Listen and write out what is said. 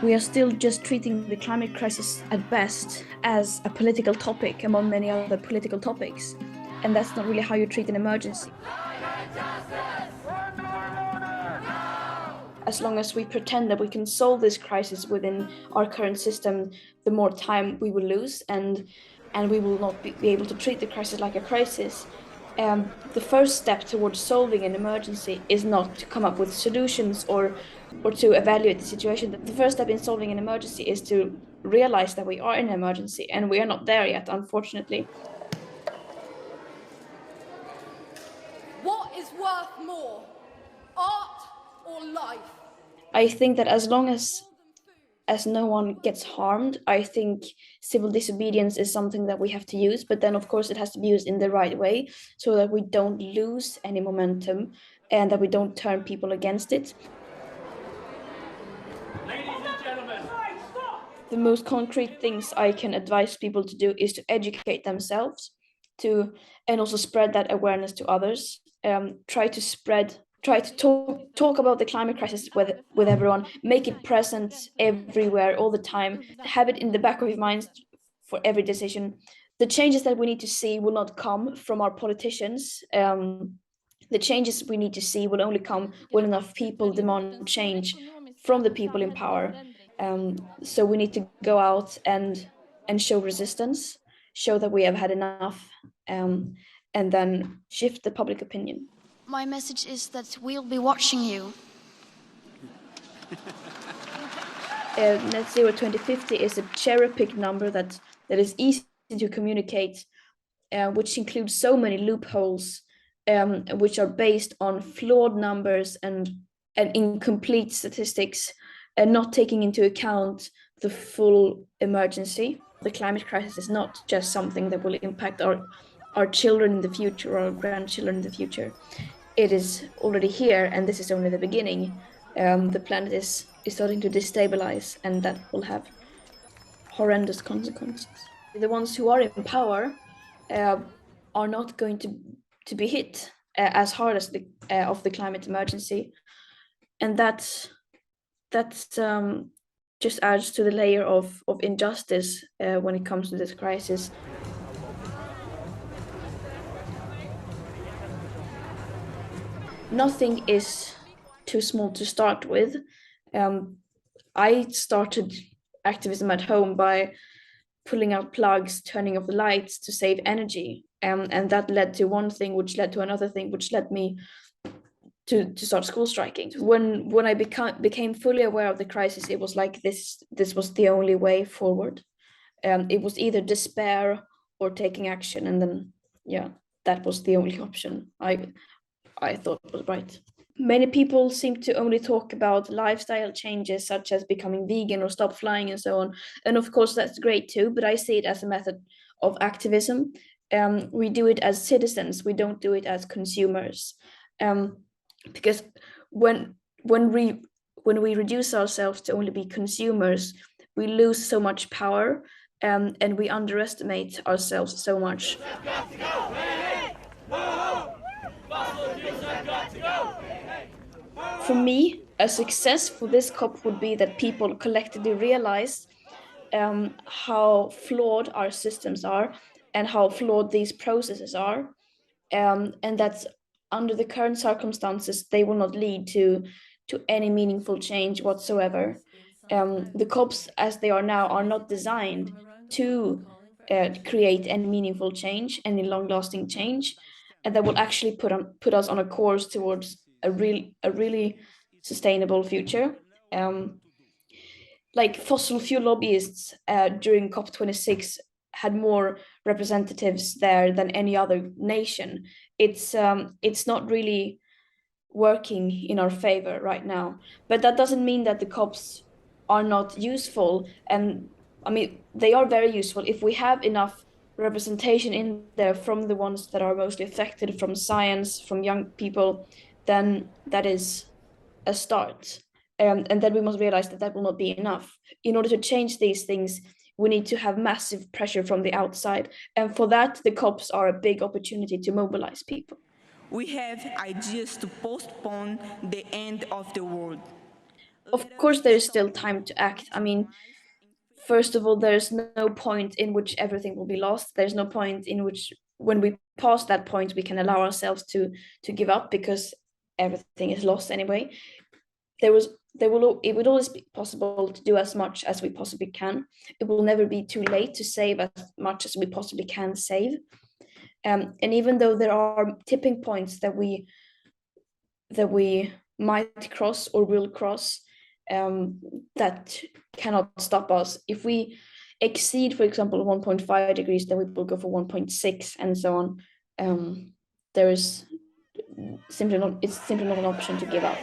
We are still just treating the climate crisis at best as a political topic among many other political topics. And that's not really how you treat an emergency. As long as we pretend that we can solve this crisis within our current system, the more time we will lose, and we will not be able to treat the crisis like a crisis. The first step towards solving an emergency is not to come up with solutions or to evaluate the situation. The first step in solving an emergency is to realize that we are in an emergency, and we are not there yet, unfortunately. What is worth more, art or life? I think that as long as no one gets harmed, I think civil disobedience is something that we have to use, but then of course it has to be used in the right way so that we don't lose any momentum and that we don't turn people against it. Ladies and gentlemen, the most concrete things I can advise people to do is to educate themselves, and also spread that awareness to others. Try to talk about the climate crisis with everyone, make it present everywhere all the time, have it in the back of your minds for every decision. The changes that we need to see will not come from our politicians. The changes we need to see will only come when enough people demand change from the people in power. So we need to go out and show resistance, show that we have had enough, and then shift the public opinion. My message is that we'll be watching you. Net Zero 2050 is a cherry-picked number that is easy to communicate, which includes so many loopholes, which are based on flawed numbers and incomplete statistics, and not taking into account the full emergency. The climate crisis is not just something that will impact our children in the future or our grandchildren in the future. It is already here, and this is only the beginning. The planet is starting to destabilize, and that will have horrendous consequences. The ones who are in power are not going to be hit as hard as of the climate emergency, and that just adds to the layer of injustice when it comes to this crisis. Nothing is too small to start with. I started activism at home by pulling out plugs, turning off the lights to save energy, and that led to one thing, which led to another thing, which led me to start school striking. When I became fully aware of the crisis, it was like this was the only way forward. It was either despair or taking action, and then that was the only option I thought was right. Many people seem to only talk about lifestyle changes such as becoming vegan or stop flying and so on. And of course, that's great too, but I see it as a method of activism. We do it as citizens, we don't do it as consumers. Because when we reduce ourselves to only be consumers, we lose so much power, and we underestimate ourselves so much. For me, a success for this COP would be that people collectively realize how flawed our systems are and how flawed these processes are, and that under the current circumstances, they will not lead to any meaningful change whatsoever. The COPs, as they are now, are not designed to create any meaningful change, any long-lasting change, and that will actually put us on a course towards a really sustainable future. Like fossil fuel lobbyists during COP26 had more representatives there than any other nation. It's not really working in our favor right now, but that doesn't mean that the COPs are not useful. And I mean, they are very useful if we have enough representation in there from the ones that are mostly affected, from science, from young people. Then that is a start. And then we must realize that will not be enough. In order to change these things, we need to have massive pressure from the outside. And for that, the COPs are a big opportunity to mobilize people. We have ideas to postpone the end of the world. of course, there is still time to act. I mean, first of all, there's no point in which everything will be lost. There's no point in which, when we pass that point, we can allow ourselves to give up, because everything is lost anyway. It would always be possible to do as much as we possibly can. It will never be too late to save as much as we possibly can save. And even though there are tipping points that we might cross or will cross, that cannot stop us. If we exceed, for example, 1.5 degrees, then we will go for 1.6 and so on. There is simply not, it's simply not an option to give up.